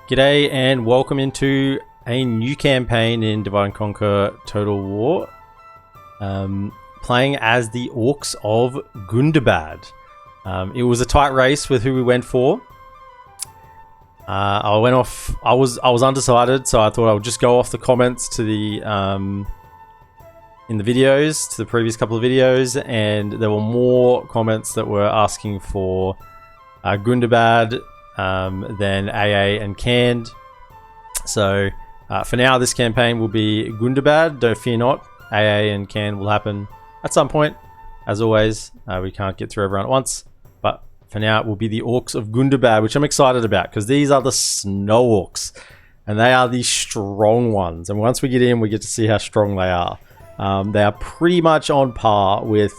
G'day and welcome into a new campaign in Divide and Conquer Total War. Playing as the Orcs of Gundabad. It was a tight race with who we went for. I was undecided, so I thought I would just go off the comments to the in the videos, to the previous couple of videos, and there were more comments that were asking for Gundabad than AA and Canned. So for now, this campaign will be Gundabad. Don't fear not. AA and Canned will happen at some point. As always, we can't get through everyone at once, but for now it will be the Orcs of Gundabad, which I'm excited about because these are the SnowOrcs and they are the strong ones. And once we get in, we get to see how strong they are. They are pretty much on par with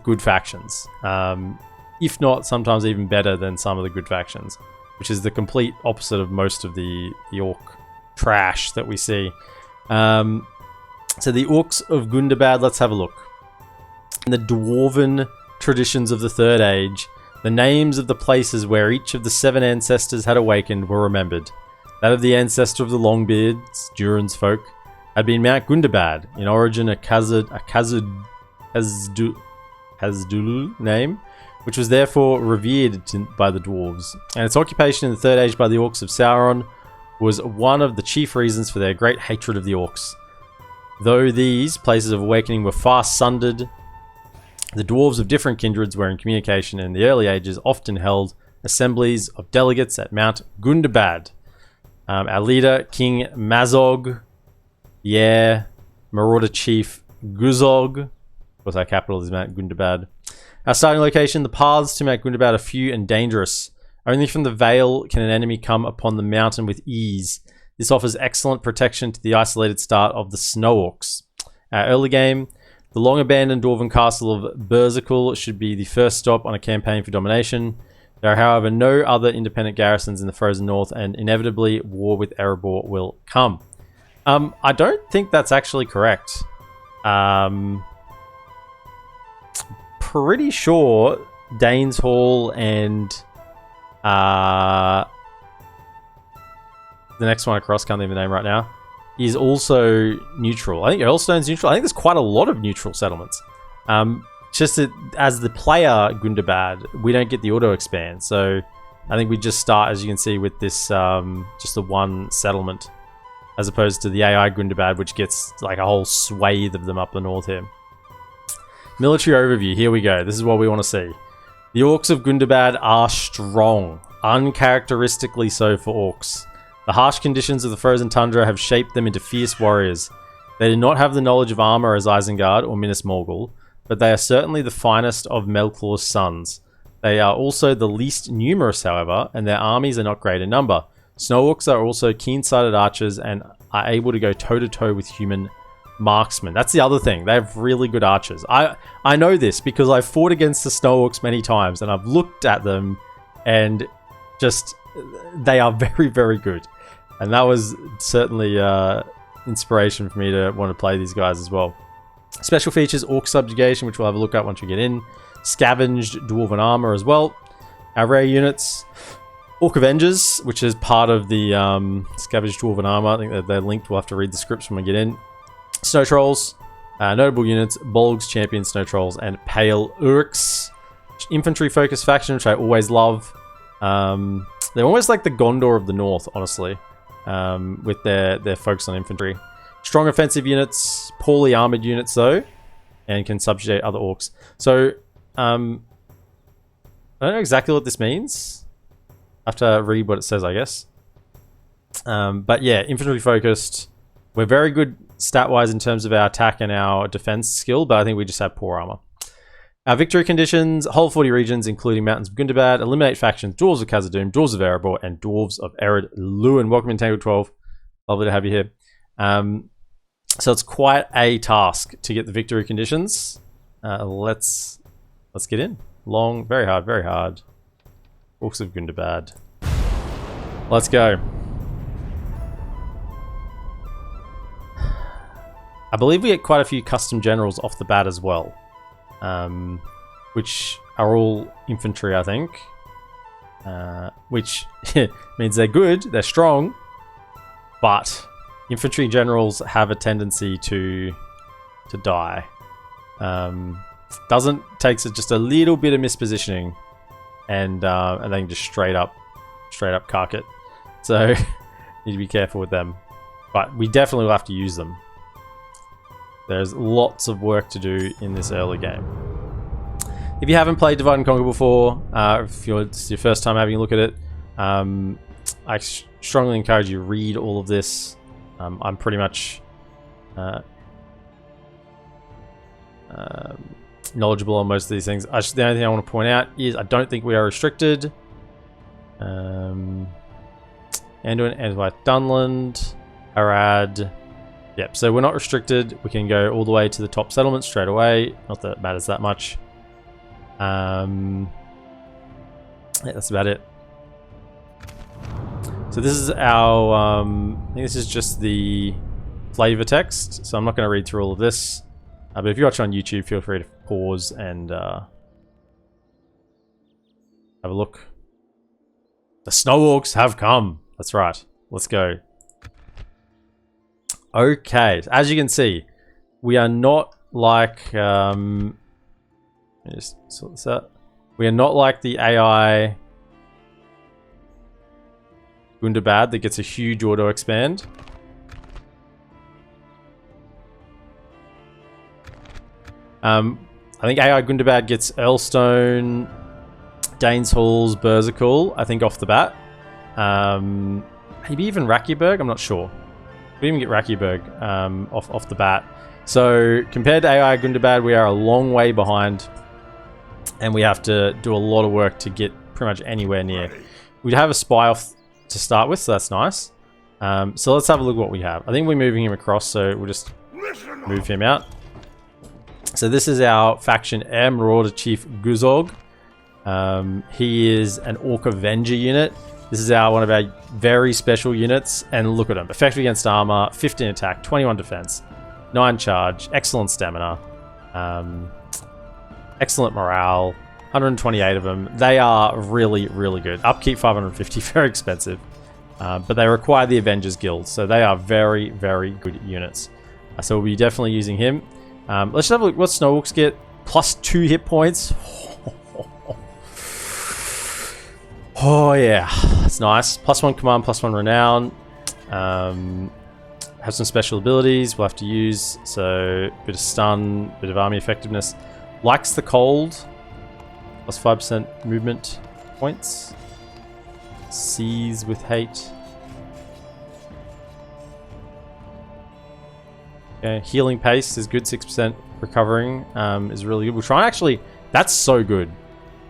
good factions. If not, sometimes even better than some of the good factions, which is the complete opposite of most of the orc trash that we see. So the Orcs of Gundabad, let's have a look. In the dwarven traditions of the Third Age, the names of the places where each of the 7 ancestors had awakened were remembered. That of the ancestor of the Longbeards, Durin's folk, had been Mount Gundabad, in origin a Khazad name, which was therefore revered by the dwarves, and its occupation in the Third Age by the Orcs of Sauron was one of the chief reasons for their great hatred of the Orcs. Though these places of awakening were far sundered, the dwarves of different kindreds were in communication in the early ages, often held assemblies of delegates at Mount Gundabad. Our leader, King Mazog, Marauder Chief Guzog, of course our capital is Mount Gundabad. Our starting location, the paths to Mount Gundabad are few and dangerous. Only from the Vale can an enemy come upon the mountain with ease. This offers excellent protection to the isolated start of the SnowOrcs. Our early game, the long-abandoned dwarven castle of Berserkul should be the first stop on a campaign for domination. There are, however, no other independent garrisons in the frozen north, and inevitably war with Erebor will come. I don't think that's actually correct. Pretty sure Danes Hall and the next one across, can't think of the name right now, is also neutral. I think Earlstone's neutral. I think there's quite a lot of neutral settlements. Just that as the player Gundabad, we don't get the auto expand, so I think we just start, as you can see, with this just the one settlement, as opposed to the AI Gundabad, which gets like a whole swathe of them up the north here. Military overview, here we go. This is what we want to see. The Orcs of Gundabad are strong, uncharacteristically so for orcs. The harsh conditions of the frozen tundra have shaped them into fierce warriors. They do not have the knowledge of armor as Isengard or Minas Morgul, but they are certainly the finest of Melklor's sons. They are also the least numerous, however, and their armies are not great in number. SnowOrcs are also keen-sighted archers and are able to go toe-to-toe with human marksmen. That's the other thing. They have really good archers. I know this because I've fought against the SnowOrcs many times and I've looked at them and just they are very, very good. And that was certainly inspiration for me to want to play these guys as well. Special features, Orc Subjugation, which we'll have a look at once we get in. Scavenged Dwarven Armor as well. Our rare units, Orc Avengers, which is part of the Scavenged Dwarven Armor. I think that they're linked. We'll have to read the scripts when we get in. Snow Trolls, notable units, Bolgs, Champions, Snow Trolls, and Pale Orcs. Infantry focused faction, which I always love. They're almost like the Gondor of the North, honestly, with their focus on infantry. Strong offensive units, poorly armored units though, and can subjugate other orcs. So, I don't know exactly what this means. I have to read what it says, I guess. But yeah, infantry focused. We're very good stat-wise in terms of our attack and our defense skill, but I think we just have poor armor. Our victory conditions, whole 40 regions, including Mountains of Gundabad, eliminate factions, Dwarves of Khazad-dûm, Dwarves of Erebor, and Dwarves of Ered Luin. Welcome in Tangle 12. Lovely to have you here. So it's quite a task to get the victory conditions. Let's get in. Long, very hard, very hard. Orcs of Gundabad. Let's go. I believe we get quite a few custom generals off the bat as well, which are all infantry, I think. which means they're good, they're strong, but infantry generals have a tendency to die. Takes just a little bit of mispositioning, and then just straight up cark it. So need to be careful with them, but we definitely will have to use them. There's lots of work to do in this early game. If you haven't played Divide and Conquer before, if it's your first time having a look at it, I strongly encourage you to read all of this. I'm pretty much knowledgeable on most of these things. The only thing I want to point out is I don't think we are restricted. Anduin, Edward, Dunland, Arad. Yep, so we're not restricted. We can go all the way to the top settlement straight away. Not that it matters that much. Yeah, that's about it. So this is our, I think this is just the flavor text, so I'm not going to read through all of this. But if you watch on YouTube, feel free to pause and have a look. The SnowOrcs have come. That's right. Let's go. Okay, so as you can see, we are not like let me just sort this out. We are not like the AI Gundabad that gets a huge auto expand. I think AI Gundabad gets Earlstone, Dane's Halls, Berserkul, I think off the bat. Maybe even Rakierberg, I'm not sure. We even get Rakierberg off the bat. So compared to AI Gundabad, we are a long way behind, and we have to do a lot of work to get pretty much anywhere near. We'd have a spy off to start with, so that's nice. So let's have a look at what we have. I think we're moving him across, so we'll just move him out. So this is our faction Air Marauder Chief Guzog. He is an Orc Avenger unit. This is one of our very special units, and look at him. Effective against armor, 15 attack, 21 defense, 9 charge, excellent stamina, excellent morale, 128 of them. They are really, really good. Upkeep 550, very expensive, but they require the Avengers Guild, so they are very, very good units. So we'll be definitely using him. Let's just have a look what SnowOrcs get. Plus 2 hit points. Oh yeah, that's nice. Plus 1 command, plus 1 renown. Have some special abilities we'll have to use. So bit of stun, bit of army effectiveness. Likes the cold. Plus 5% movement points. Sees with hate. Okay, healing pace is good. 6% recovering is really good. We'll try and actually, that's so good.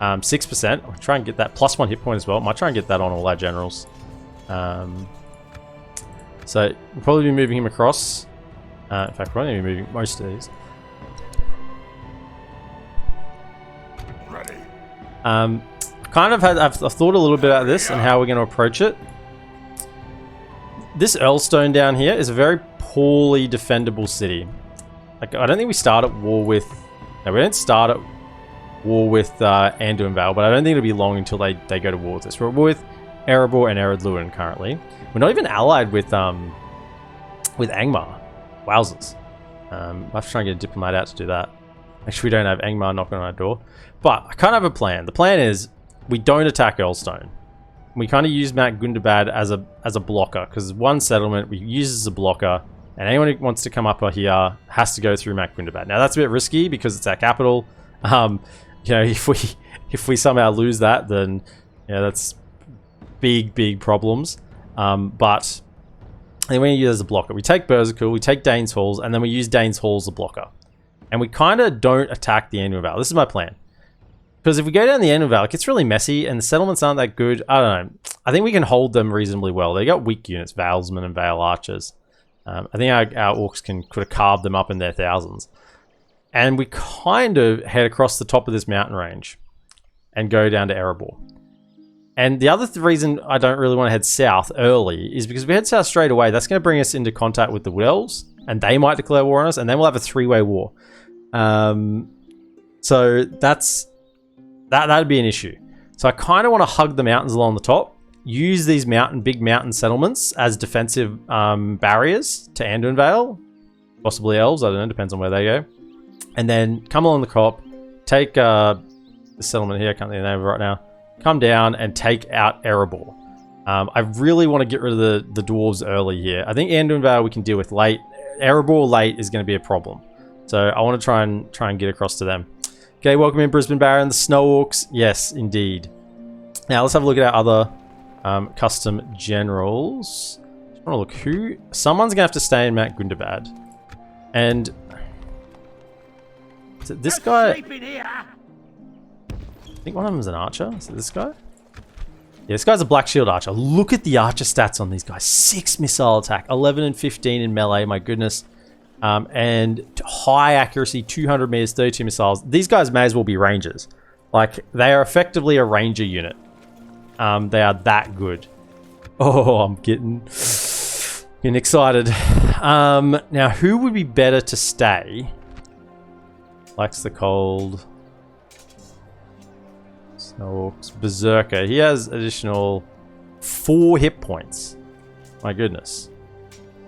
6%. I'll try and get that plus 1 hit point as well. Might try and get that on all our generals. So we'll probably be moving him across. In fact, we're only moving most of these. Ready. I've thought a little bit about this and how we're going to approach it. This Earlstone down here is a very poorly defendable city. Like, I don't think we start at war with. No, we don't start at war with Anduin Vale, but I don't think it'll be long until they go to war with us. We're at war with Erebor and Eredluin currently. We're not even allied with Angmar. Wowzers. I'll have to try and get a diplomat out to do that. Actually, we don't have Angmar knocking on our door. But I kind of have a plan. The plan is we don't attack Earlstone. We kind of use Mount Gundabad as a blocker, because one settlement we use as a blocker, and anyone who wants to come up here has to go through Mount Gundabad. Now that's a bit risky because it's our capital. You know, if we somehow lose that, then yeah, that's big problems. But then we use it as a blocker. We take Berserkul, we take Dane's Halls, and then we use Dane's Halls as a blocker. And we kind of don't attack the Anduin Vale. This is my plan. Because if we go down the Anduin Vale, it gets really messy, and the settlements aren't that good. I don't know. I think we can hold them reasonably well. They got weak units, Valesmen and Vale Archers. I think our Orcs could have carved them up in their thousands. And we kind of head across the top of this mountain range and go down to Erebor. And the other reason I don't really want to head south early is because if we head south straight away, that's going to bring us into contact with the Wood Elves, and they might declare war on us, and then we'll have a 3-way war. So that'd be an issue. So I kind of want to hug the mountains along the top, use these big mountain settlements as defensive barriers to Anduin Vale, possibly elves, I don't know, depends on where they go. And then come along the top, take the settlement here, I can't think of the name of it right now, come down and take out Erebor. I really want to get rid of the dwarves early here. I think Anduin Vale we can deal with late. Erebor late is going to be a problem. So I want to try and get across to them. Okay, welcome in Brisbane Baron, the SnowOrcs. Yes, indeed. Now let's have a look at our other custom generals. I want to look someone's going to have to stay in Mount Gundabad. And is it this guy? I think one of them is an archer. Is it this guy? Yeah, this guy's a Black Shield archer. Look at the archer stats on these guys. 6 missile attack, 11 and 15 in melee, my goodness. And high accuracy, 200 meters, 32 missiles. These guys may as well be rangers. Like, they are effectively a ranger unit. They are that good. Oh, I'm getting excited. Now, who would be better to stay? Likes the cold. SnowOrcs. Berserker. He has additional 4 hit points. My goodness.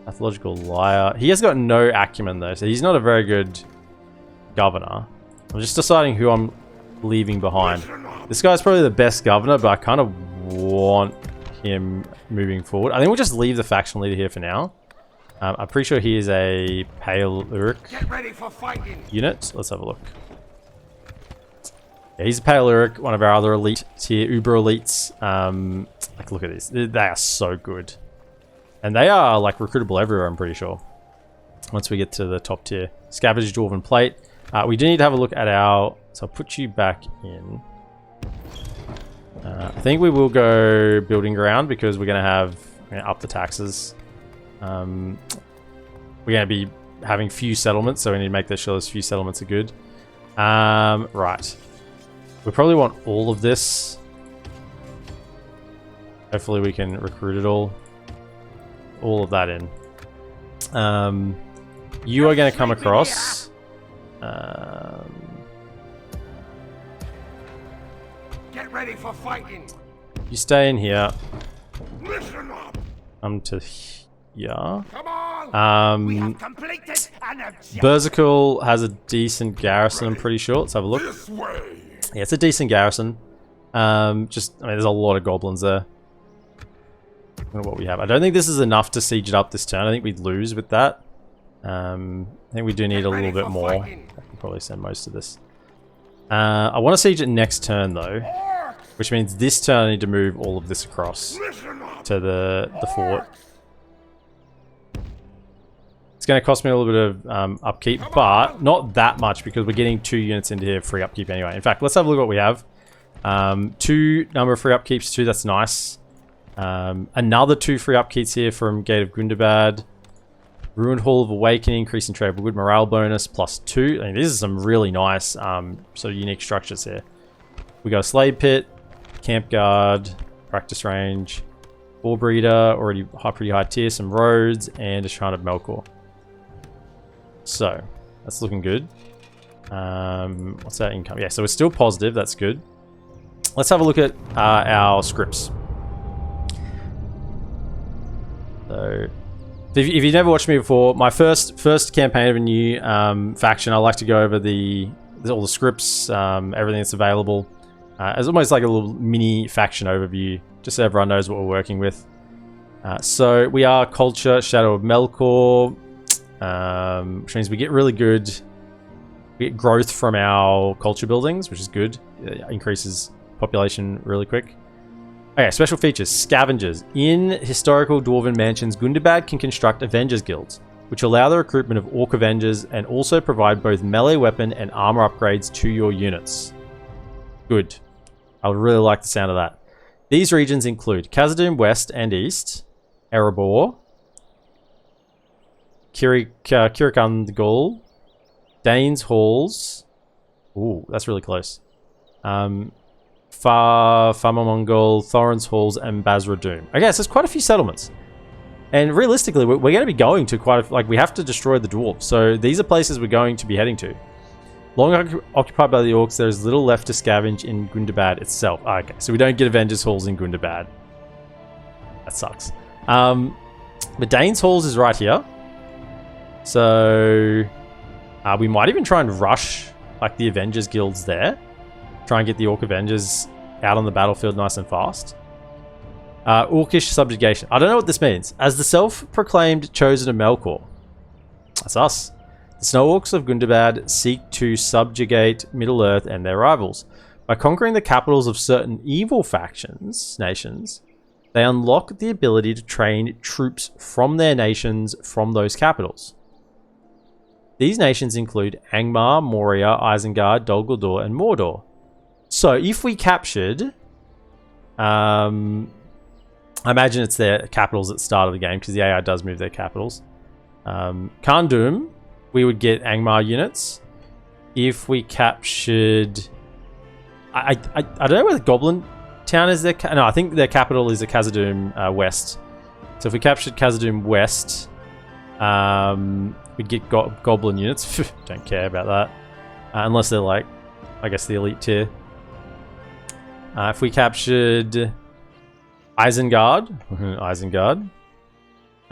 Pathological liar. He has got no acumen though, so he's not a very good governor. I'm just deciding who I'm leaving behind. This guy's probably the best governor, but I kind of want him moving forward. I think we'll just leave the faction leader here for now. I'm pretty sure he is a Pale Uruk unit. Let's have a look. Yeah, he's a Pale Uruk, one of our other elite tier, Uber elites. Like, look at this. They are so good. And they are, like, recruitable everywhere, I'm pretty sure. Once we get to the top tier. Scavenged Dwarven Plate. We do need to have a look at our... So I'll put you back in. I think we will go building ground because we're going to up the taxes. We're going to be having few settlements, so we need to make sure those few settlements are good. Right. We probably want all of this. Hopefully we can recruit it all. All of that in. You are going to come across. Get ready for fighting. You stay in here. Listen up. Come to here. Come on. We have completed an objective. Berserkle has a decent garrison, I'm pretty sure. Let's have a look. This way. Yeah, it's a decent garrison. I mean, there's a lot of goblins there. I don't know what we have. I don't think this is enough to siege it up this turn. I think we'd lose with that. I think we do need a little bit more. I can probably send most of this. I want to siege it next turn though, which means this turn I need to move all of this across to the fort. It's going to cost me a little bit of upkeep, but not that much because we're getting 2 units into here free upkeep anyway. In fact, let's have a look at what we have. 2 number of free upkeeps, 2, that's nice. Another 2 free upkeeps here from Gate of Gundabad. Ruined Hall of Awakening, increasing trade, good morale bonus, +2. I mean, these are some really nice sort of unique structures here. We got a Slave Pit, Camp Guard, Practice Range, War Breeder, already pretty high tier, some roads, and a Shrine of Melkor. So, that's looking good. What's our income? Yeah, so we're still positive, that's good. Let's have a look at our scripts. So... If you've never watched me before, my first campaign of a new faction, I like to go over all the scripts, everything that's available. It's almost like a little mini faction overview, just so everyone knows what we're working with. So we are Culture, Shadow of Melkor, which means we get really good. We get growth from our culture buildings, which is good. It increases population really quick. Okay, special features. Scavengers. In historical Dwarven mansions, Gundabad can construct Avengers Guilds, which allow the recruitment of Orc Avengers and also provide both melee weapon and armor upgrades to your units. Good. I would really like the sound of that. These regions include Khazad-dûm West and East, Erebor, Kirikandgul, Dane's Halls. Ooh, that's really close. Famamongol, Thorin's Halls, and Basra-dûm. Okay, so there's quite a few settlements. And realistically, we're going to be going to we have to destroy the dwarves. So these are places we're going to be heading to. Long occupied by the Orcs, there is little left to scavenge in Gundabad itself. Oh, okay, so we don't get Avengers Halls in Gundabad. That sucks. But Dane's Halls is right here. So we might even try and rush like the Avengers guilds there. Try and get the Orc Avengers out on the battlefield nice and fast. Orcish subjugation. I don't know what this means. As the self-proclaimed chosen of Melkor. That's us. The SnowOrcs of Gundabad seek to subjugate Middle-earth and their rivals. By conquering the capitals of certain evil nations, they unlock the ability to train troops from their nations from those capitals. These nations include Angmar, Moria, Isengard, Dol Guldur, and Mordor. So if we captured... I imagine it's their capitals at the start of the game, because the AI does move their capitals. Khandum, we would get Angmar units. If we captured... I don't know where the Goblin Town is. No, I think their capital is the Khazad-dûm West. So if we captured Khazad-dûm West, we'd get Goblin units. Don't care about that. Unless they're like, I guess, the elite tier. If we captured Isengard,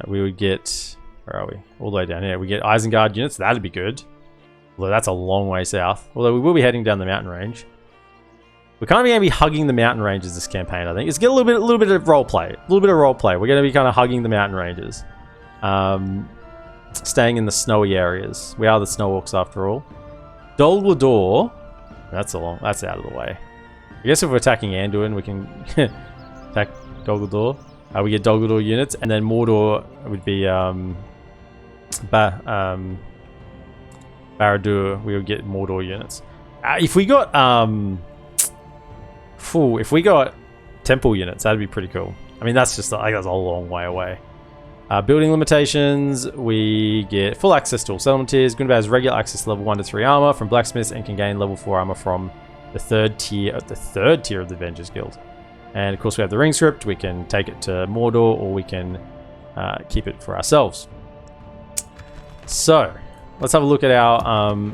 we would get... Where are we? All the way down here. We get Isengard units. That'd be good. Although that's a long way south. Although we will be heading down the mountain range. We're kind of going to be hugging the mountain ranges this campaign, I think. It's get a little bit of role play. We're going to be kind of hugging the mountain ranges. Staying in the snowy areas. We are the SnowOrcs after all. Dol Guldur. That's out of the way. I guess if we're attacking Anduin, we can attack Dol Guldur. We get Dol Guldur units, and then Mordor would be Barad-dûr. We would get Mordor units. If we got temple units, that'd be pretty cool. I mean, that's a long way away. Building limitations, we get full access to all settlement tiers. Gundabad has regular access to level 1 to 3 armor from blacksmiths and can gain level 4 armor from the third tier of the Avengers Guild. And of course we have the ring script. We can take it to Mordor, or we can keep it for ourselves. So let's have a look at our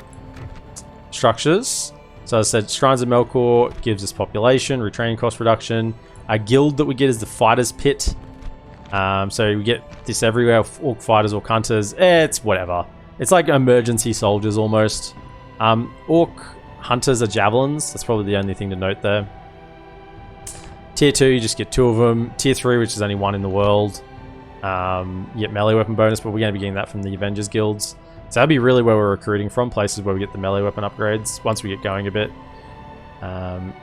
structures. So as I said, Shrines of Melkor gives us population, retraining cost reduction. Our guild that we get is the Fighters Pit. So we get this everywhere, Orc Fighters, Orc Hunters. It's whatever. It's like emergency soldiers almost. Orc Hunters are javelins. That's probably the only thing to note there. Tier 2, you just get 2 of them. Tier 3, which is only 1 in the world. You get melee weapon bonus, but we're going to be getting that from the Avengers guilds. So that'd be really where we're recruiting from, places where we get the melee weapon upgrades once we get going a bit.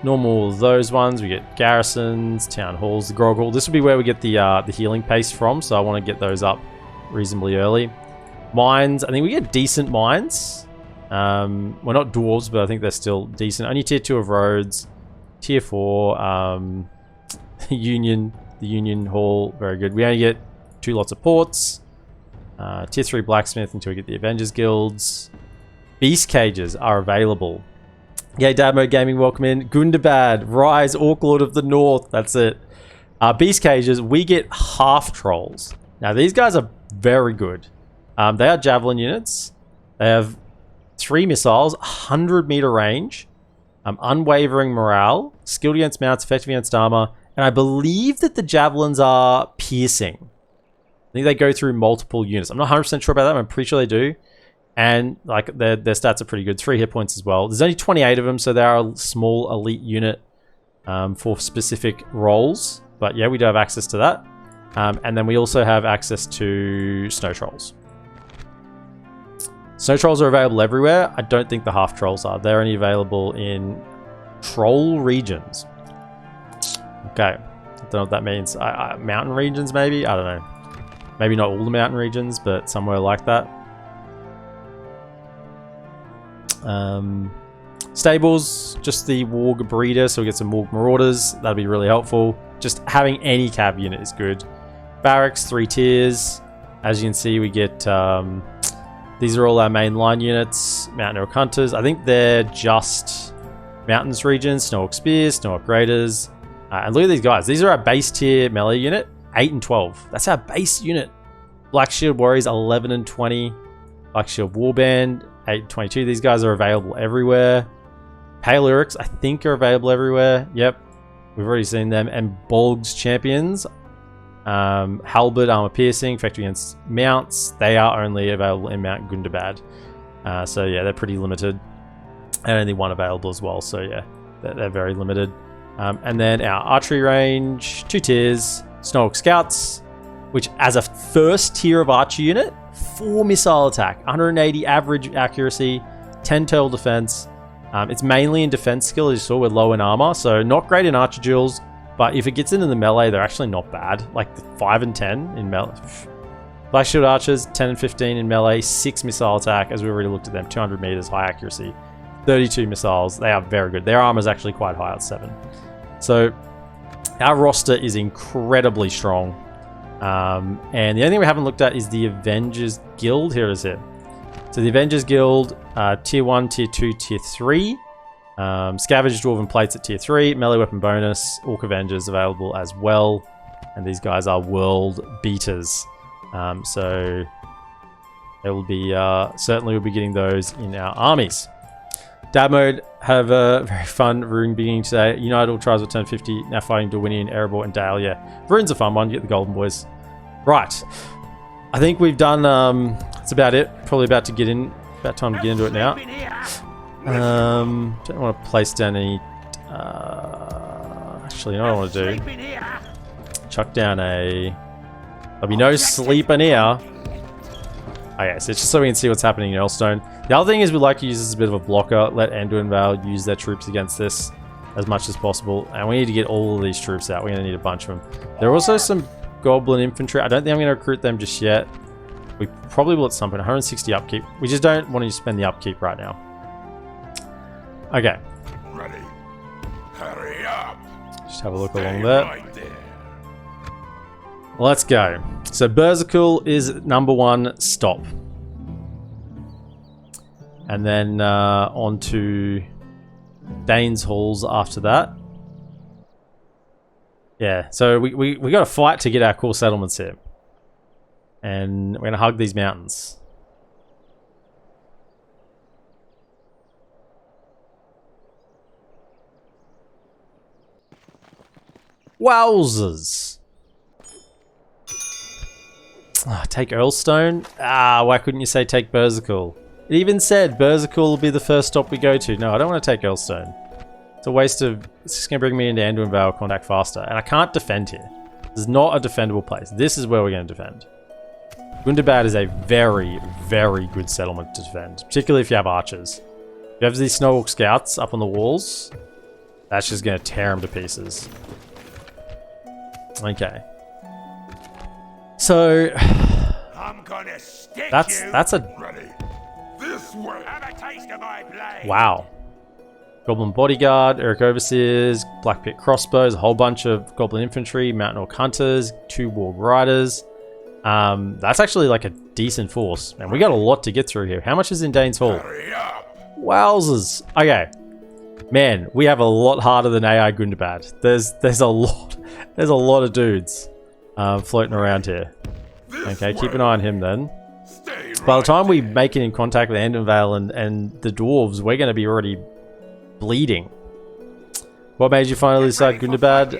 Normal those ones, we get garrisons, town halls, the Grog Hall. This will be where we get the healing paste from, so I want to get those up reasonably early. Mines, I think we get decent mines. Well, not dwarves, but I think they're still decent. Only tier 2 of roads. Tier 4, the Union Hall, very good. We only get 2 lots of ports. Tier 3 blacksmith until we get the Avengers guilds. Beast cages are available. Yay, Dad Mode Gaming, welcome in. Gundabad, Rise, Orc Lord of the North. That's it. Beast cages, we get half trolls. Now, these guys are very good. They are javelin units. They have 3 missiles, 100-meter range, unwavering morale, skilled against mounts, effective against armor, and I believe that the javelins are piercing. I think they go through multiple units. I'm not 100% sure about that, but I'm pretty sure they do. And like their stats are pretty good. 3 hit points as well. There's only 28 of them, so they are a small elite unit for specific roles. But yeah, we do have access to that. And then we also have access to snow trolls. Snow trolls are available everywhere. I don't think the half trolls are. They're only available in troll regions. Okay. I don't know what that means. Mountain regions, maybe? I don't know. Maybe not all the mountain regions, but somewhere like that. Stables, just the Warg breeder, so we get some Warg marauders. That'll be really helpful. Just having any cab unit is good. Barracks, 3 tiers. As you can see, we get these are all our main line units. Mountain Orc Hunters. I think they're just mountains regions. SnowOrc Spears, SnowOrc Raiders. And look at these guys. These are our base tier melee unit. 8 and 12. That's our base unit. Black Shield Warriors, 11 and 20. Black Shield Warband, 822. These guys are available everywhere. Pale Orcs, I think, are available everywhere. Yep, we've already seen them. And Bolg's champions, Halberd, armor piercing, effective against mounts. They are only available in Mount Gundabad. So yeah, they're pretty limited. And only one available as well. So yeah, they're very limited. And then our archery range, 2 tiers, SnowOrcs Scouts, which as a first tier of archer unit, 4 missile attack, 180 average accuracy, 10 total defense. It's mainly in defense skill, as you saw, with low in armor, so not great in archer duels, but if it gets into the melee, they're actually not bad. Like 5 and 10 in melee. Black Shield Archers, 10 and 15 in melee, 6 missile attack, as we already looked at them, 200 meters, high accuracy, 32 missiles. They are very good. Their armor is actually quite high at 7. So our roster is incredibly strong. And the only thing we haven't looked at is the Avengers Guild. Here it is here. So the Avengers Guild, Tier 1, Tier 2, Tier 3. Scavenged Dwarven Plates at Tier 3. Melee Weapon Bonus. Orc Avengers available as well. And these guys are world beaters. So they will be, certainly we'll be getting those in our armies. Dad mode, have a very fun Rune beginning today. United all tribes will turn 50, now fighting Dorwinian, Erebor, and Dale. Yeah, Rune's a fun one, get the golden boys. Right, I think we've done, that's about it. Probably about to get in, about time to get into it now. Don't want to place down any, actually, you know what I want to do? Chuck down a, there'll be no sleeping here. Okay, so it's just so we can see what's happening in Earlstone. The other thing is we like to use this as a bit of a blocker, let Anduin and Vale use their troops against this as much as possible. And we need to get all of these troops out. We're going to need a bunch of them. There are also some Goblin infantry. I don't think I'm going to recruit them just yet. We probably will at some point. 160 upkeep. We just don't want to spend the upkeep right now. Okay. Ready. Hurry up. Just have a look along there. Right there. Let's go. So Berserkul is number 1 stop. And then on to Dane's Halls after that. Yeah, so we got to fight to get our core settlements here. And we're going to hug these mountains. Wowzers. Oh, take Earlstone? Why couldn't you say take Berserkul? It even said Berserkul will be the first stop we go to. No, I don't want to take Earlstone. It's a waste of... It's just going to bring me into Anduin Vale contact faster. And I can't defend here. This is not a defendable place. This is where we're going to defend. Gundabad is a very, very good settlement to defend. Particularly if you have archers. If you have these SnowOrcs scouts up on the walls, that's just going to tear them to pieces. Okay. So... I'm gonna stick that's a... Ready. This way. Have a taste of my blade. Wow. Goblin Bodyguard, Eric Overseers, Black Pit Crossbows, a whole bunch of Goblin Infantry, Mountain Orc Hunters, 2 Warg Riders. That's actually like a decent force. And we got a lot to get through here. How much is in Dane's Hall? Wowzers. Okay. Man, we have a lot harder than AI Gundabad. There's a lot of dudes floating around here. Okay, keep an eye on him then. By the time we make it in contact with Anduin Vale and the dwarves, we're going to be already bleeding. What made you finally decide Gundabad?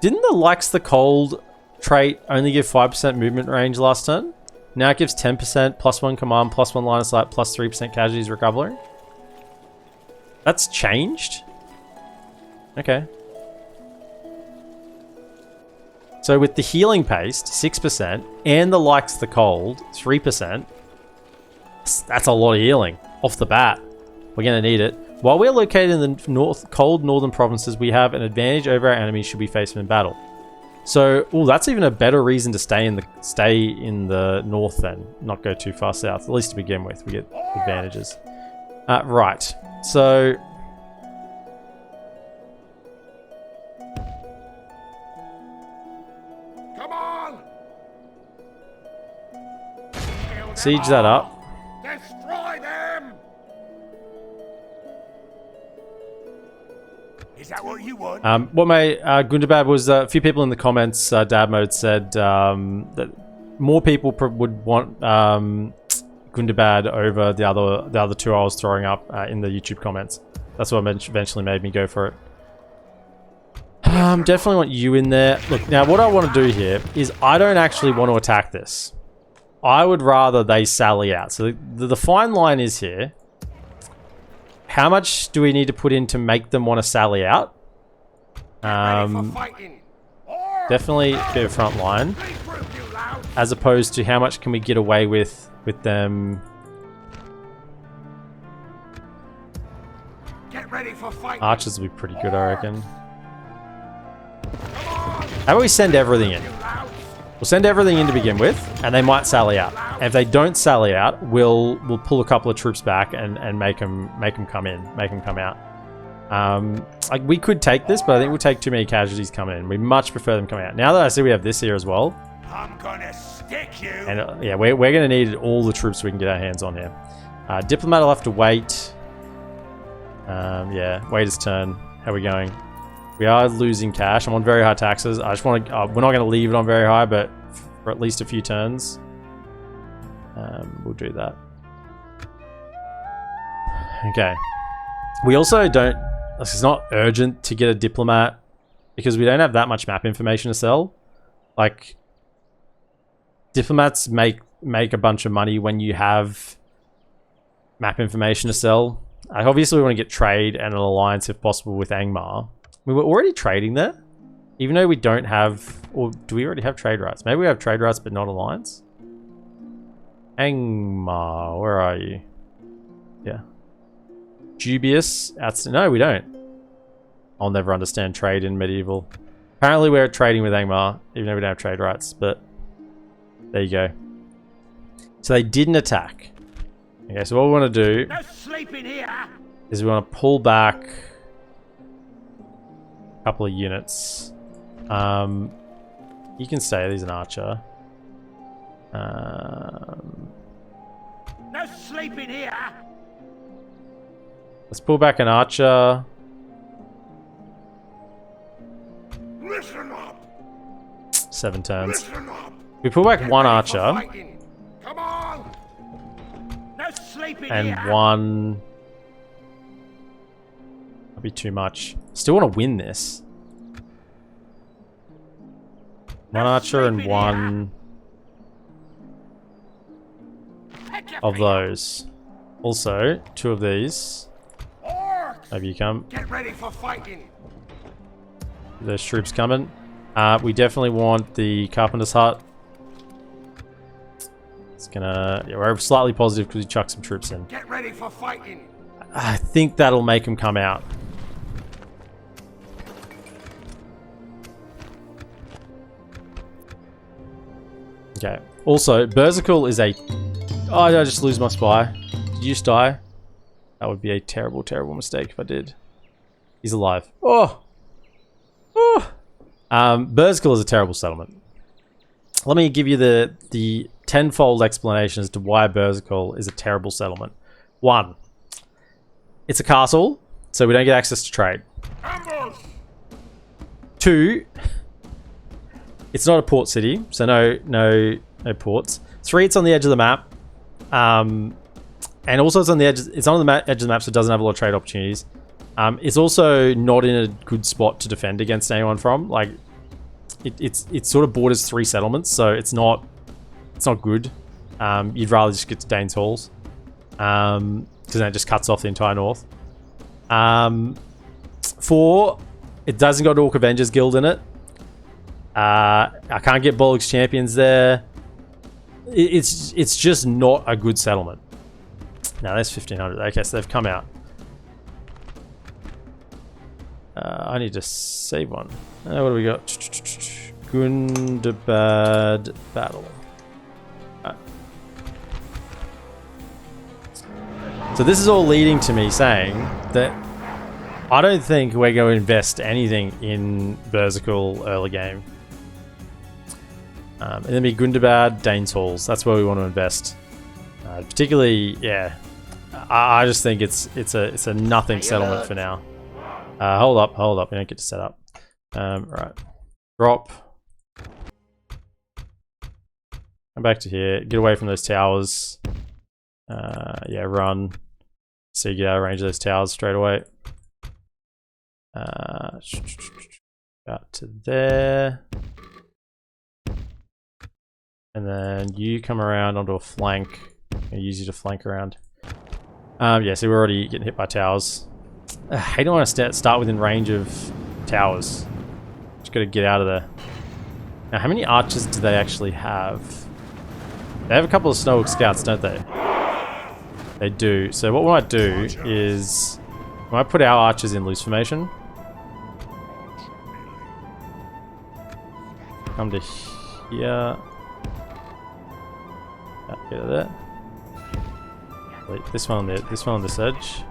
Didn't the Likes the Cold trait only give 5% movement range last turn? Now it gives 10%, +1 command, +1 line of sight, +3% casualties recovery. That's changed? Okay. So with the healing paste, 6%, and the Likes the Cold, 3%, that's a lot of healing off the bat. We're going to need it. While we're located in the cold northern provinces, we have an advantage over our enemies should we face them in battle. So, that's even a better reason to stay in the north then, not go too far south. At least to begin with, we get advantages. Right. So. Come on! Siege that up. Destroy them! Is that what you want? What my Gundabad was, a few people in the comments, Dad Mode said that more people would want Gundabad over the other two I was throwing up in the YouTube comments. That's what eventually made me go for it. Definitely want you in there. Look, now what I want to do here is I don't actually want to attack this. I would rather they sally out. So the fine line is here. How much do we need to put in to make them want to sally out? Definitely a bit of front line. As opposed to how much can we get away with them. Get ready for fighting. Archers will be pretty good, I reckon. How about we send everything in? We'll send everything in to begin with, and they might sally out. And if they don't sally out, we'll pull a couple of troops back and make them come in, make them come out. Like we could take this, but I think we'll take too many casualties coming in. We much prefer them coming out. Now that I see we have this here as well, I'm gonna stick you. and yeah, we're gonna need all the troops we can get our hands on here. Diplomat will have to wait. Yeah, wait his turn. How are we going? We are losing cash. I'm on very high taxes. I just want to. We're not going to leave it on very high, but for at least a few turns, we'll do that. Okay. We also don't. It's not urgent to get a diplomat because we don't have that much map information to sell. Like diplomats make a bunch of money when you have map information to sell. Obviously, we want to get trade and an alliance if possible with Angmar. We were already trading there, even though we don't have, or do we already have trade rights? Maybe we have trade rights, but not alliance. Angmar, where are you? Yeah. Dubious. No, we don't. I'll never understand trade in medieval. Apparently we're trading with Angmar, even though we don't have trade rights, but there you go. So they didn't attack. Okay, so what we want to do is we want to pull back couple of units. You can stay. He's an archer. No sleeping here. Let's pull back an archer. Listen up. 7 turns. Listen up. We pull back one archer Come on. No sleeping and here. one. That'd be too much. Still want to win this. One archer and one of those. Also, 2 of these. Orcs. Maybe you come. Get ready for fighting. There's troops coming. We definitely want the carpenter's hut. It's gonna. Yeah, we're slightly positive because we chucked some troops in. Get ready for fighting. I think that'll make them come out. Okay. Also, Berserkle is a... Oh, did I just lose my spy? Did you just die? That would be a terrible, terrible mistake if I did. He's alive. Oh! Oh! Berserkle is a terrible settlement. Let me give you the tenfold explanation as to why Berserkle is a terrible settlement. 1. It's a castle, so we don't get access to trade. Ambush. 2. It's not a port city, so no ports. 3, it's on the edge of the map, and also it's on the edge. It's on the edge of the map, so it doesn't have a lot of trade opportunities. It's also not in a good spot to defend against anyone from. Like, it sort of borders 3 settlements, so it's not good. You'd rather just get to Dane's Halls, because then it just cuts off the entire north. 4, it doesn't got Orc Avengers Guild in it. I can't get Bollock's champions there. It's just not a good settlement. Now there's 1500. Okay, so they've come out. I need to save one. What do we got? Gundabad battle. So this is all leading to me saying that I don't think we're going to invest anything in Berserkle early game. And then be Gundabad, Dane's Halls. That's where we want to invest. Particularly, yeah. I just think it's a nothing settlement for now. Hold up. We don't get to set up. Right. Drop. Come back to here. Get away from those towers. Yeah, run. So you get out of range of those towers straight away. Out to there. And then you come around onto a flank. I use you to flank around. Yeah, so we're already getting hit by towers. I hate when I start within range of towers. Just gotta get out of there. Now, how many archers do they actually have? They have a couple of SnowOrcs scouts, don't they? They do. So what we might do is we might put our archers in loose formation. Come to here. Get to there. Wait, this one on this edge.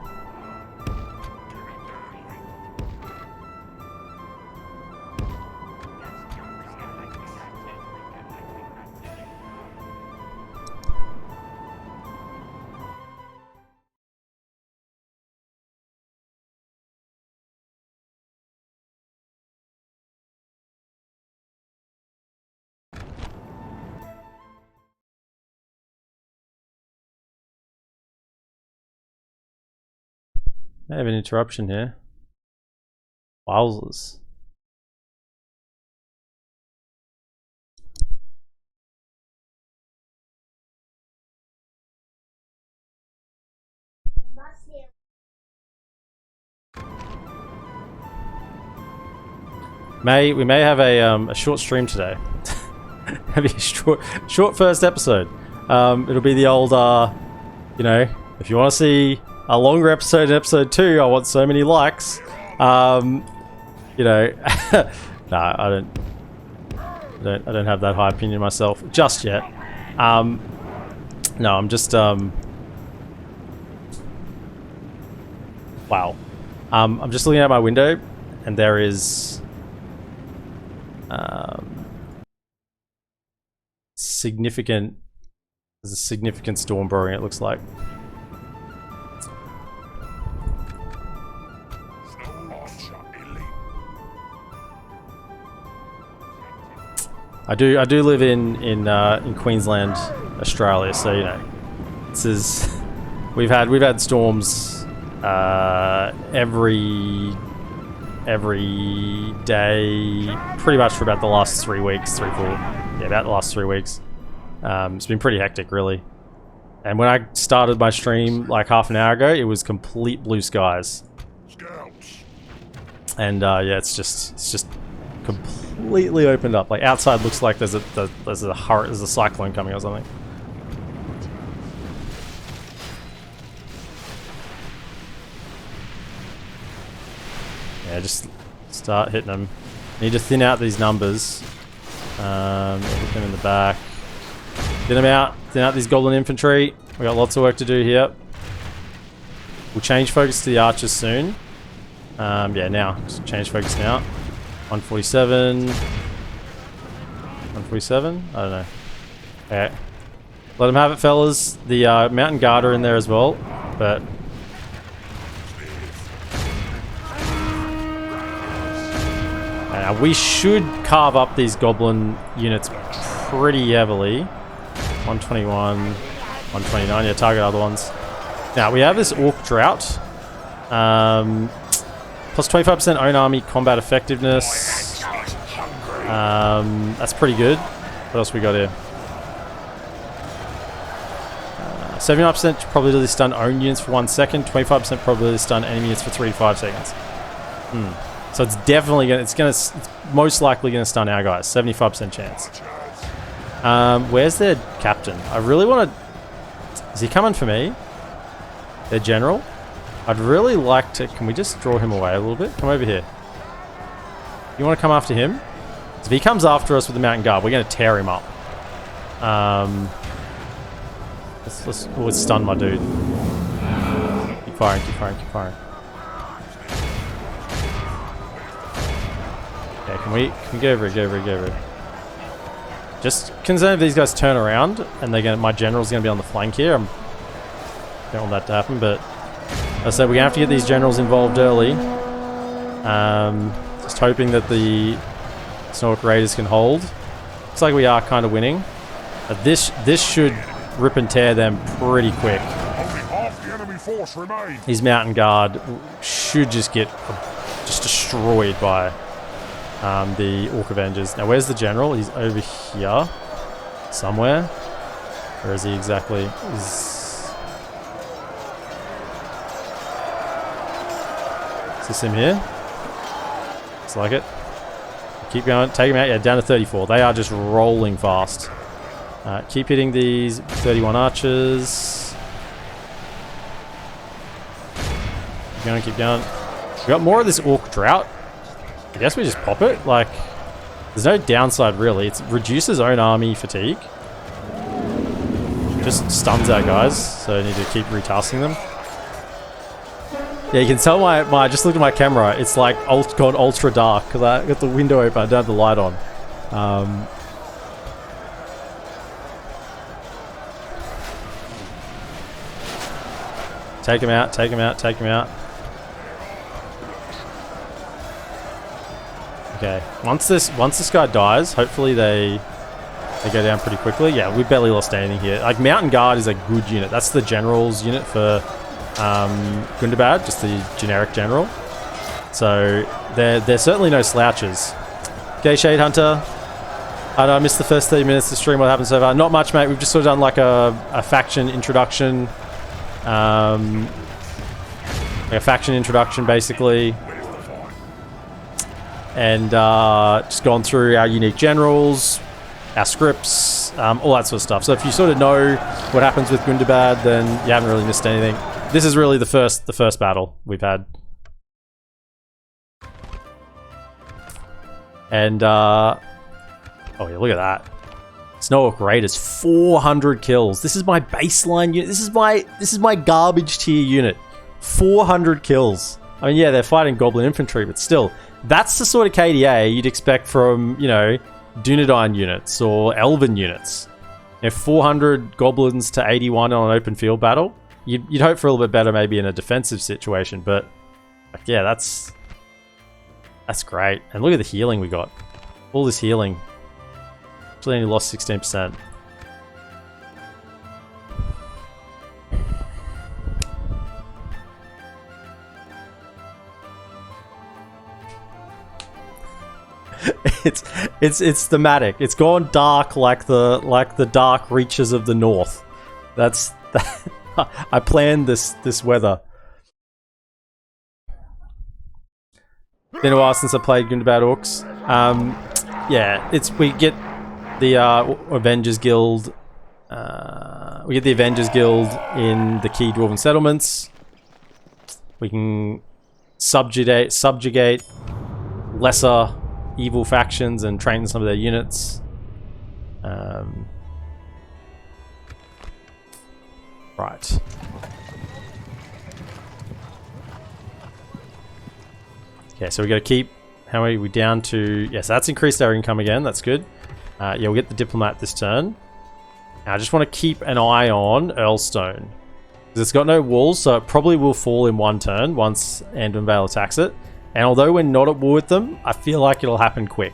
I have an interruption here. Wowzers. We may have a short stream today. Maybe a short first episode. It'll be the old, you know, if you want to see a longer episode in episode 2, I want so many likes. You know, no, I don't have that high opinion myself just yet. No, I'm just wow. I'm just looking out my window, and there is there's a significant storm brewing, it looks like. I do live in Queensland, Australia, so you know, this is we've had storms every day pretty much for about the last 3 weeks, about the last 3 weeks. It's been pretty hectic, really. And when I started my stream like half an hour ago, it was complete blue skies. And yeah, it's just completely opened up. Like outside looks like there's a cyclone coming or something. Yeah, just start hitting them. Need to thin out these numbers. Hit them in the back. Thin them out. Thin out these goblin infantry. We got lots of work to do here. We'll change focus to the archers soon. Yeah, now. Just change focus now. 147. 147? I don't know. Okay. Let them have it, fellas. The mountain guard are in there as well, but we should carve up these goblin units pretty heavily. 121, 129, yeah, target other ones. Now, we have this orc drought. Plus 25% own army combat effectiveness. That's pretty good. What else we got here? 79% probability to stun own units for 1 second. 25% probability to stun enemy units for 3 to 5 seconds. So it's definitely gonna. It's most likely gonna stun our guys. 75% chance. Where's their captain? I really want to. Is he coming for me? Their general. I'd really like to. Can we just draw him away a little bit? Come over here. You want to come after him? If he comes after us with the mountain guard, we're gonna tear him up. Let's stun my dude. Keep firing. Keep firing. Keep firing. Yeah, can we get over it, get over it, get over it. Just concerned if these guys turn around and my general's gonna be on the flank here. I don't want that to happen, but as I said, we're gonna have to get these generals involved early. Just hoping that the SnowOrc Raiders can hold. Looks like we are kind of winning. But this should rip and tear them pretty quick. Only half the enemy force remains. His Mountain Guard should just get destroyed by the Orc Avengers. Now, where's the General? He's over here somewhere. Where is he exactly? Is this him here? Looks like it. Keep going. Take him out. Yeah, down to 34. They are just rolling fast. Keep hitting these 31 archers. Keep going, keep going. We got more of this Orc drought. I guess we just pop it. Like, there's no downside really. It reduces own army fatigue. Just stuns our guys, so I need to keep retasking them. Yeah, you can tell my just look at my camera. It's like gone ultra dark because I got the window open. I don't have the light on. Take him out, take him out, take him out. Okay, once this guy dies, hopefully they go down pretty quickly. Yeah, we barely lost anything here. Like, Mountain Guard is a good unit. That's the General's unit for Gundabad, just the generic General. So they're certainly no slouches. Okay, Shade Hunter. I know I missed the first 30 minutes to stream. What happened so far? Not much, mate. We've just sort of done like a faction introduction. Like a faction introduction, basically. And just gone through our unique generals, our scripts, all that sort of stuff. So if you sort of know what happens with Gundabad, then you haven't really missed anything. This is really the first battle we've had. And oh yeah, look at that. SnowOrc Raiders, 400 kills. This is my baseline unit. This is my garbage tier unit. 400 kills. I mean, yeah, they're fighting Goblin infantry, but still, that's the sort of KDA you'd expect from, you know, Dunedain units or Elven units. You know, 400 goblins to 81 on an open field battle. You'd hope for a little bit better maybe in a defensive situation, but yeah, that's great. And look at the healing we got. All this healing. Actually only lost 16%. It's thematic. It's gone dark like the dark reaches of the north. That's I planned this weather. Been a while since I played Gundabad Orcs. Yeah, we get the Avengers Guild. We get the Avengers Guild in the key dwarven settlements. We can subjugate lesser evil factions and train some of their units. Right. Okay, so we got to keep. How are we down to? Yes, that's increased our income again. That's good. Yeah, we'll get the diplomat this turn. Now, I just want to keep an eye on Earlstone, because it's got no walls, so it probably will fall in one turn once Anduin Vale attacks it. And although we're not at war with them, I feel like it'll happen quick.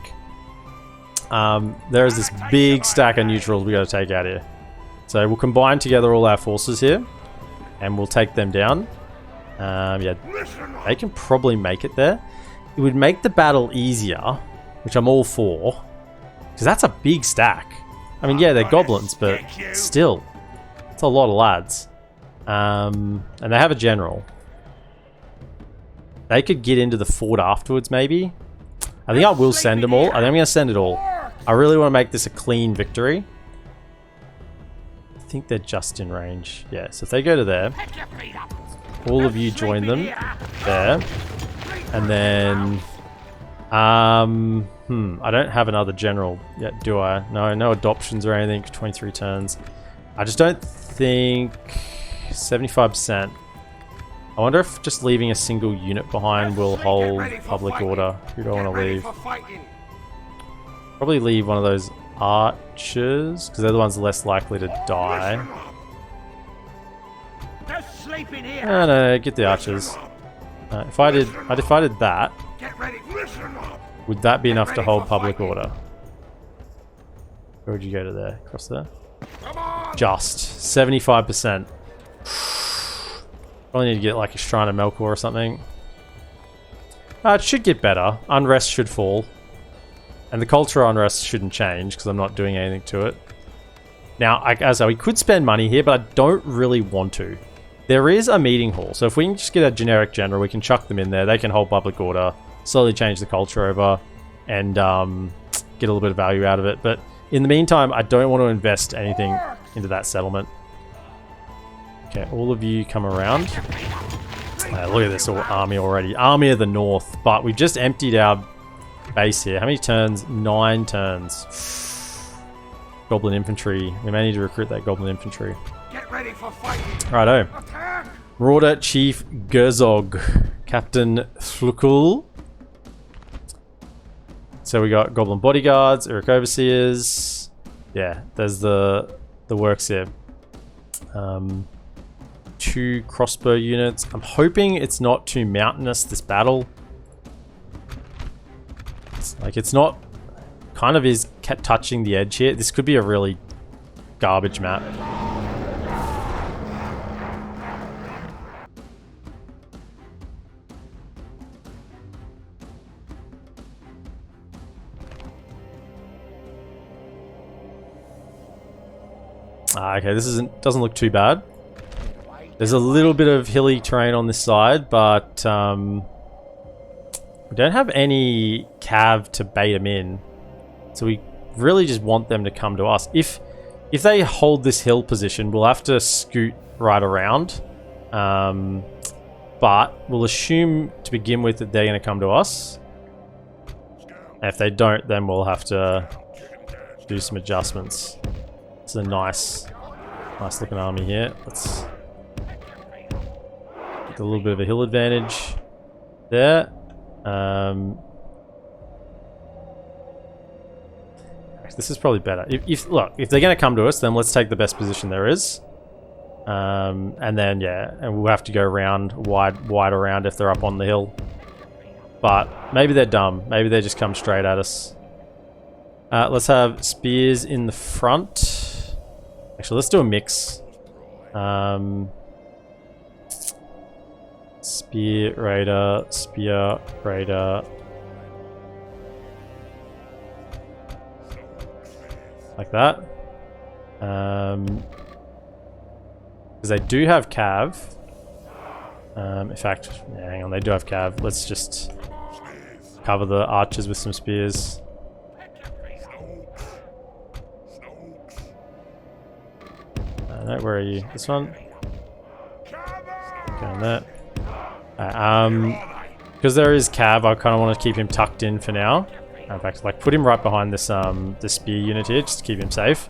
There is this big stack of neutrals we got to take out here. So we'll combine together all our forces here, and we'll take them down. Yeah, they can probably make it there. It would make the battle easier, which I'm all for, because that's a big stack. I mean, yeah, they're goblins, but still, it's a lot of lads. And they have a general. They could get into the fort afterwards, maybe. I think I will send them all. I think I'm going to send it all. I really want to make this a clean victory. I think they're just in range. Yeah, so if they go to there, all of you join them there. And then... I don't have another general yet, do I? No adoptions or anything for 23 turns. I just don't think... 75%. I wonder if just leaving a single unit behind will hold public order. Who do I want to leave? Probably leave one of those archers, because they're the ones less likely to die. No, get the archers. If I did that, Would that be enough to hold public order? Where would you go to there? Across there? Just 75%. Probably need to get like a Shrine of Melkor or something. It should get better. Unrest should fall. And the cultural unrest shouldn't change because I'm not doing anything to it. Now, we could spend money here, but I don't really want to. There is a meeting hall, so if we can just get a generic general, we can chuck them in there. They can hold public order, slowly change the culture over, and get a little bit of value out of it. But in the meantime, I don't want to invest anything into that settlement. Okay, all of you come around. Look at this army already. Army of the North. But we've just emptied our base here. How many turns? 9 turns. Goblin infantry. We may need to recruit that goblin infantry. Get ready for fighting. Righto. Marauder Chief Gerzog. Captain Flukul. So we got goblin bodyguards, Uruk overseers. Yeah, there's the works here. 2 crossbow units. I'm hoping it's not too mountainous, this battle. It's not... Kind of is touching the edge here. This could be a really garbage map. Okay, this doesn't look too bad. There's a little bit of hilly terrain on this side, but we don't have any cav to bait them in. So we really just want them to come to us. If they hold this hill position, we'll have to scoot right around. But we'll assume to begin with that they're going to come to us. And if they don't, then we'll have to do some adjustments. It's a nice looking army here. Let's get a little bit of a hill advantage there. This is probably better. If they're going to come to us, then let's take the best position there is. And then and we'll have to go around wide around if they're up on the hill. But maybe they're dumb. Maybe they just come straight at us. Let's have spears in the front. Actually, let's do a mix. Spear raider, like that. Because they do have cav. In fact, hang on, they do have cav. Let's just cover the archers with some spears. No, where are you? This one? Okay, on that. Because there is cav, I kind of want to keep him tucked in for now. In fact, put him right behind this this spear unit here, just to keep him safe.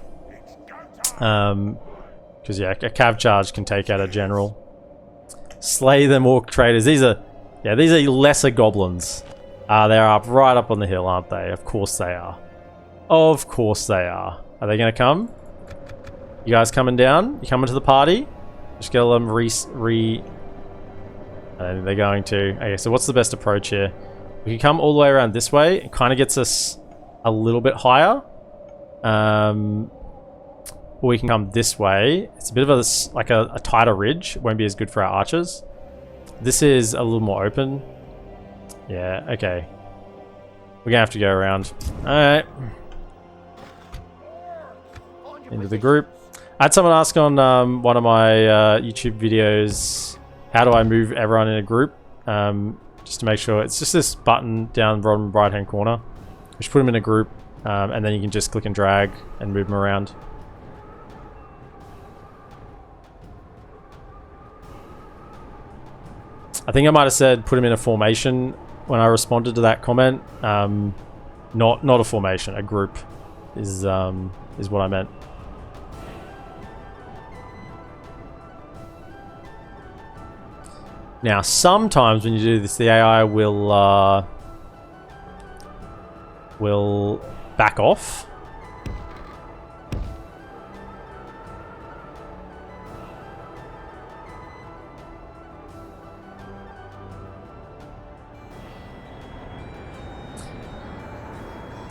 Because a cav charge can take out a general. Slay them, orc traders. These are lesser goblins. They're right up on the hill, aren't they? Of course they are. Of course they are. Are they going to come? You guys coming down? You coming to the party? Just get them I don't think they're going to. Okay, so what's the best approach here? We can come all the way around this way. It kind of gets us a little bit higher. Or we can come this way. It's a bit of a tighter ridge. It won't be as good for our archers. This is a little more open. Yeah, okay. We're gonna have to go around. Alright. Into the group. I had someone ask on one of my YouTube videos, how do I move everyone in a group? Just to make sure, it's just this button down the bottom right hand corner. Just put them in a group, and then you can just click and drag and move them around. I think I might have said put them in a formation when I responded to that comment. Not a formation, a group is what I meant. Now, sometimes when you do this, the AI will back off.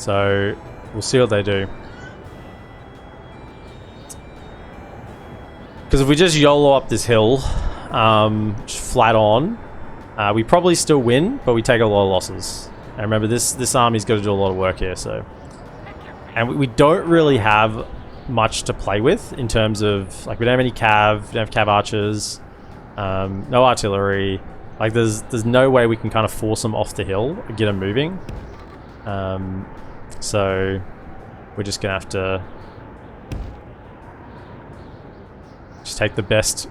So we'll see what they do. Because if we just YOLO up this hill, just flat on, we probably still win, but we take a lot of losses. And remember, this army's got to do a lot of work here, so... And we don't really have much to play with in terms of... Like, we don't have any cav, we don't have cav archers, no artillery. Like, there's no way we can kind of force them off the hill and get them moving. So, we're just going to have to... Just take the best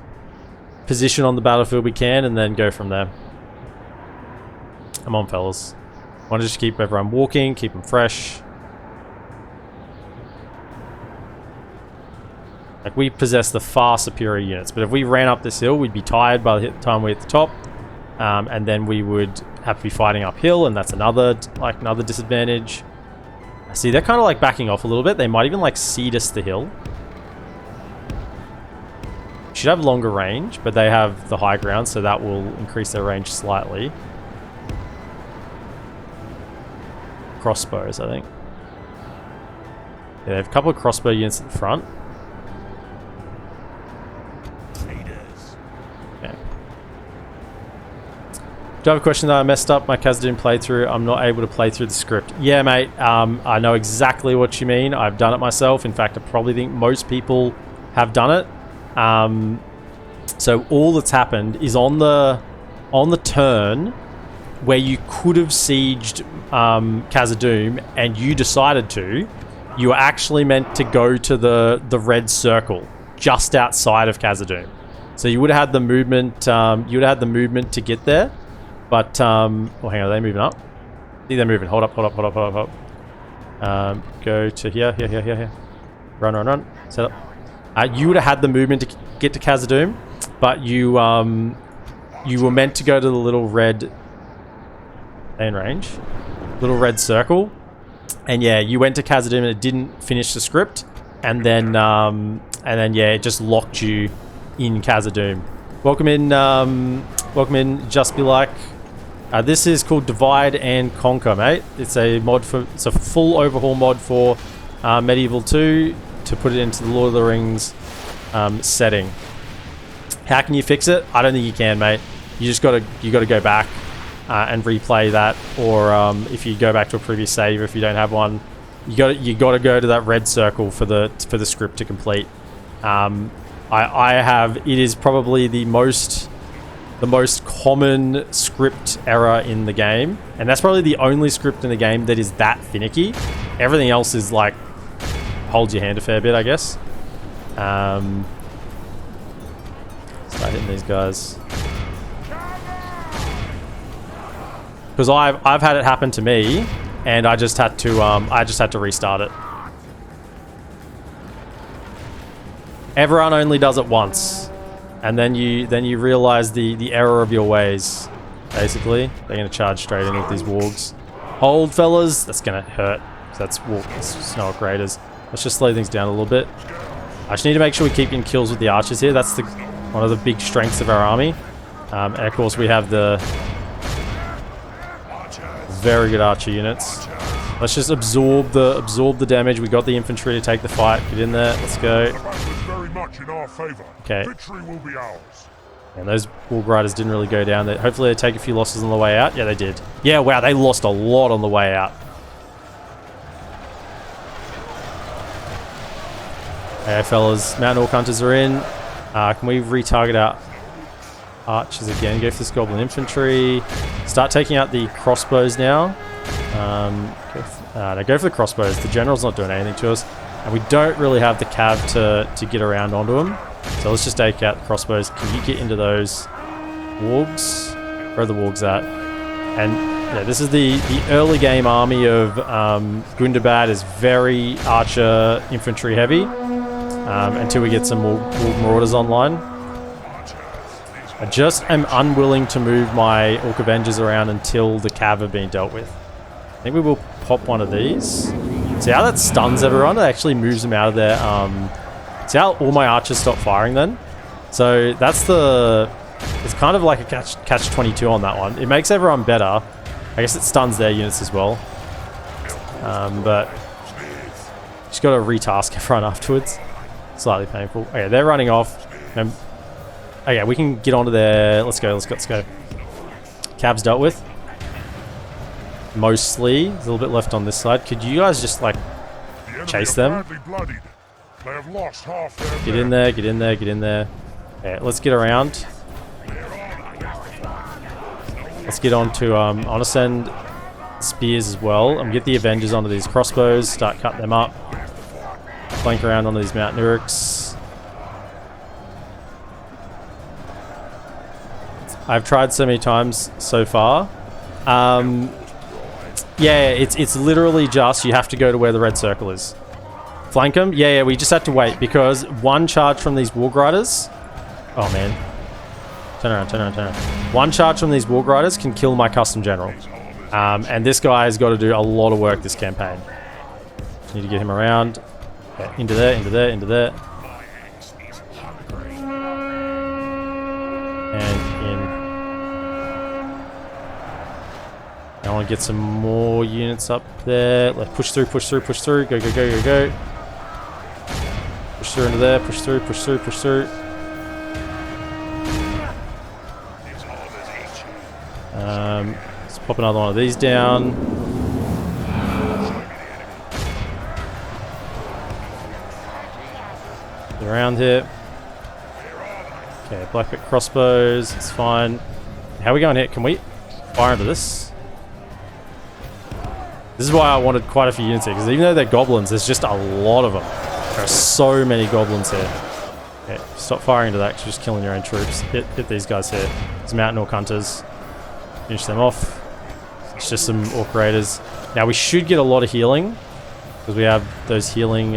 position on the battlefield we can and then go from there. Come on, fellas. Want to just keep everyone walking, keep them fresh. Like, we possess the far superior units, but if we ran up this hill, we'd be tired by the time we're at the top, and then we would have to be fighting uphill, and that's another disadvantage. See, they're kind of like backing off a little bit. They might even like cede us the hill. Should have longer range, but they have the high ground, so that will increase their range slightly. Crossbows, I think. Yeah, they have a couple of crossbow units at the front. Okay. Do I have a question that I messed up my Khazad-dûm playthrough? I'm not able to play through the script. Yeah, mate, I know exactly what you mean. I've done it myself. In fact, I probably think most people have done it. So all that's happened is on the turn where you could have sieged Khazad-dûm and you decided to, you were actually meant to go to the red circle just outside of Khazad-dûm. So you would have had the movement. You would have had the movement to get there, but oh, hang on, are they moving up? I think they're moving. Hold up. Go to here. Run. Set up. You would have had the movement to get to Khazad-dûm, but you were meant to go to the little red main range, little red circle, and yeah, you went to Khazad-dûm and it didn't finish the script, and then yeah, it just locked you in Khazad-dûm. Welcome in. Just be like. This is called Divide and Conquer, mate. It's a full overhaul mod for Medieval 2 to put it into the Lord of the Rings setting. How can you fix it? I don't think you can, mate. You gotta go back and replay that, or if you go back to a previous save, if you don't have one, you gotta go to that red circle for the script to complete. It is probably the most common script error in the game, and that's probably the only script in the game that is that finicky. Everything else is like holds your hand a fair bit, I guess. Start hitting these guys, because I've had it happen to me, and I just had to restart it. Everyone only does it once, and then you realize the error of your ways. Basically, they're gonna charge straight in with these wargs. Hold, fellas, that's gonna hurt. That's SnowOrcs raiders. Let's just slow things down a little bit. I just need to make sure we keep getting kills with the archers here. That's one of the big strengths of our army. And of course we have the very good archer units. Let's just absorb the damage. We got the infantry to take the fight. Get in there. Let's go. Okay. And those Warg Riders didn't really go down there. Hopefully they take a few losses on the way out. Yeah, they did. Yeah, wow, they lost a lot on the way out. Okay, fellas, Mountain Orc Hunters are in. Can we retarget our archers again? Go for this Goblin Infantry. Start taking out the crossbows now. Go for the crossbows. The General's not doing anything to us. And we don't really have the cav to get around onto them. So let's just take out the crossbows. Can you get into those wargs? Where are the wargs at? And yeah, this is the early game army of Gundabad is very archer infantry heavy. Until we get some more Marauders online. I just am unwilling to move my Orc Avengers around until the cav have been dealt with. I think we will pop one of these. See how that stuns everyone? It actually moves them out of their... see how all my archers stop firing then? So that's it's kind of like a catch-22 on that one. It makes everyone better. I guess it stuns their units as well. But just got to retask everyone afterwards. Slightly painful. Okay, they're running off. Okay, we can get onto there. Let's go. Cab's dealt with. Mostly. There's a little bit left on this side. Could you guys just, like, chase them? Get in there. Okay, let's get around. Let's get on to, I want to send spears as well. I'm going to get the Avengers onto these crossbows, start cutting them up. Flank around onto these Mountain Orcs. I've tried so many times so far. Yeah, it's literally just, you have to go to where the red circle is. Flank them? Yeah, we just had to wait because one charge from these Warg Riders... Oh, man. Turn around. One charge from these Warg Riders can kill my custom general. And this guy has got to do a lot of work this campaign. Just need to get him around. Okay, into there. And in. I want to get some more units up there. Let's push through. Go. Push through into there. Push through. Let's pop another one of these down. Get around here. Okay, black bit crossbows. It's fine. How are we going here? Can we fire into this? This is why I wanted quite a few units here, because even though they're goblins, there's just a lot of them. There are so many goblins here. Okay, stop firing into that because you're just killing your own troops. Hit these guys here. These Mountain Orc Hunters. Finish them off. It's just some Orc Raiders. Now we should get a lot of healing, because we have those healing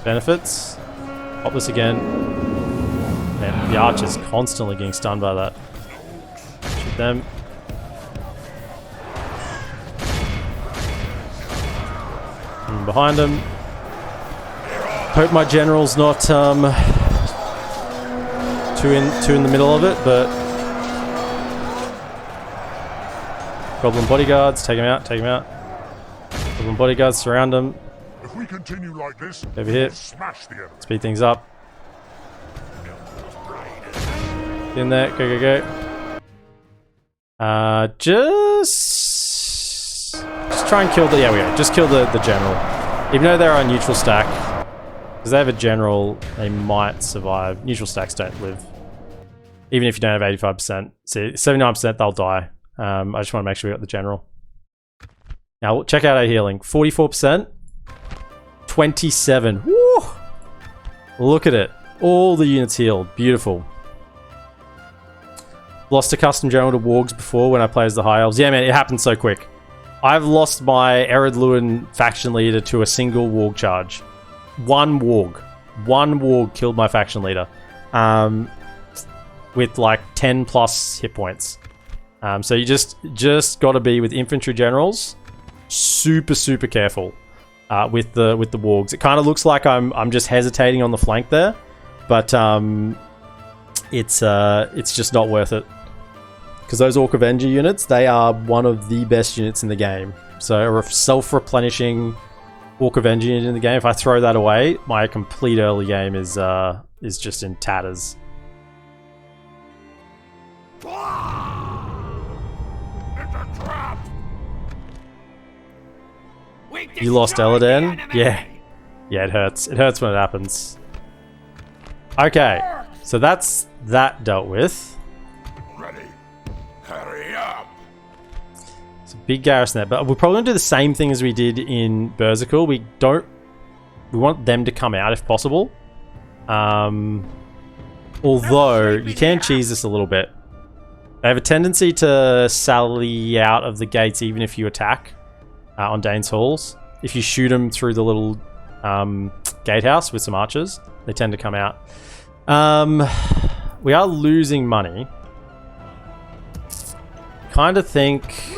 benefits. Pop this again. Man, the archer's constantly getting stunned by that. Shoot them. And behind them. Hope my general's not too in the middle of it, but Goblin bodyguards, take him out. Goblin bodyguards, surround him. If we continue like this, over here. Smash the enemy. Speed things up. In there, go. Just try and kill the, yeah, we go. Just kill the general. Even though they're on neutral stack, because they have a general, they might survive. Neutral stacks don't live. Even if you don't have 85%. See, 79% they'll die. I just want to make sure we got the general. Now, check out our healing. 44%. 27. Woo! Look at it. All the units healed. Beautiful. Lost a custom general to Wargs before when I played as the High Elves. Yeah, man, it happened so quick. I've lost my Eredluin faction leader to a single Warg charge. One Warg killed my faction leader. With like 10 plus hit points. So you just got to be with infantry generals super careful with the wargs. It kind of looks like I'm just hesitating on the flank there, but it's just not worth it, because those Orc Avenger units, they are one of the best units in the game. So a self-replenishing Orc Avenger unit in the game, if I throw that away, my complete early game is just in tatters. You lost Eladan? Yeah, it hurts. It hurts when it happens. Okay, so that's that dealt with. Ready. Hurry up. It's a big garrison there, but we're probably gonna do the same thing as we did in Berserker. We want them to come out if possible. Although you can cheese this a little bit. They have a tendency to sally out of the gates even if you attack on Dane's Halls. If you shoot them through the little gatehouse with some archers, they tend to come out. We are losing money. Kind of think...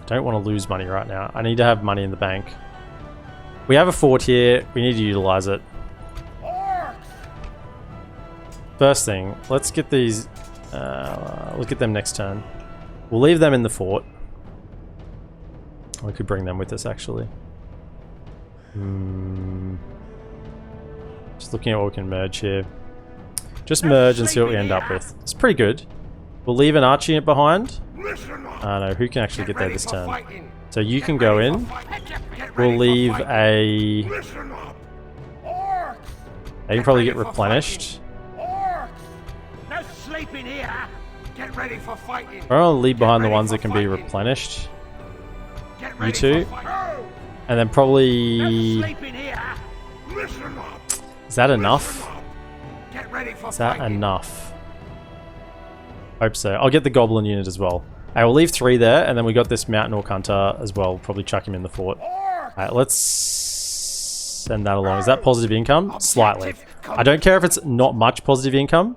Don't want to lose money right now. I need to have money in the bank. We have a fort here. We need to utilize it. First thing, let's get these... we'll get them next turn. We'll leave them in the fort. We could bring them with us, actually. Just looking at what we can merge here. Just merge and see what we end up with. It's pretty good. We'll leave an archer behind. I don't know, who can actually get there this turn? So you can go in. We'll leave a... They can probably get replenished. No sleeping here. Get ready for fighting. I'm gonna leave behind the ones that can be replenished. You two. And then probably... Is that enough? Is that enough? Hope so. I'll get the goblin unit as well. I will leave 3 there, and then we got this mountain orc hunter as well. Probably chuck him in the fort. Alright, let's send that along. Is that positive income? Slightly. I don't care if it's not much positive income.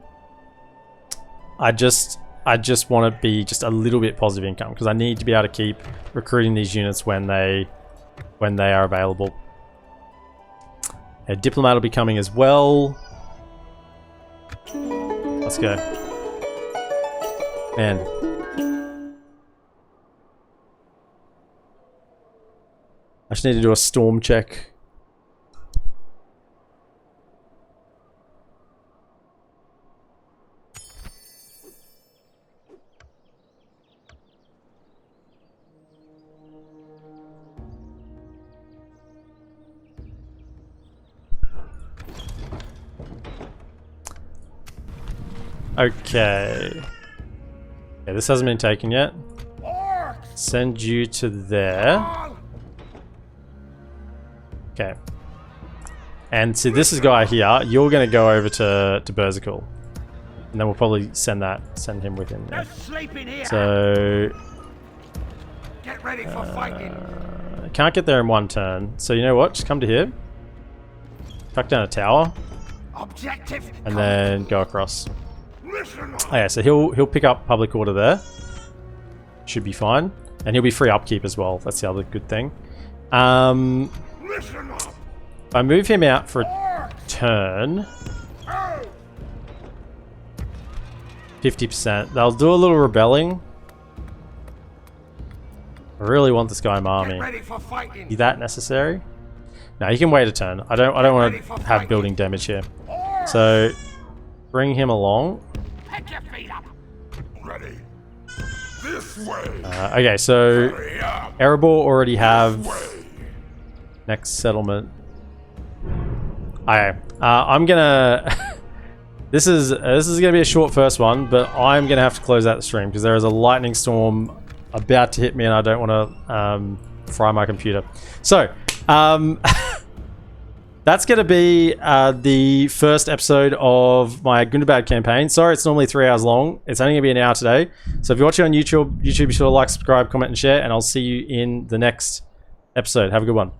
I just want to be just a little bit positive income because I need to be able to keep recruiting these units when they are available. A diplomat will be coming as well. Let's go. Man. I just need to do a storm check. Okay. Yeah, this hasn't been taken yet. Send you to there. Okay. And so this is guy here. You're going to go over to Berserkle. And then we'll probably send him with him. Yeah. So... Get ready for fighting. Can't get there in one turn. So you know what? Just come to here. Tuck down a tower. Objective. And then go across. Oh yeah, so he'll pick up public order there. Should be fine. And he'll be free upkeep as well. That's the other good thing. If I move him out for a turn, 50%. They'll do a little rebelling. I really want this guy in my army. Is that necessary? No, he can wait a turn. I don't want to have building damage here. So bring him along. Okay, so Erebor already have next settlement. Okay, I'm gonna. This is gonna be a short first one, but I'm gonna have to close out the stream because there is a lightning storm about to hit me, and I don't want to fry my computer. So, that's going to be the first episode of my Gundabad campaign. Sorry, it's normally 3 hours long. It's only going to be an hour today. So if you're watching on YouTube, be sure to like, subscribe, comment, and share, and I'll see you in the next episode. Have a good one.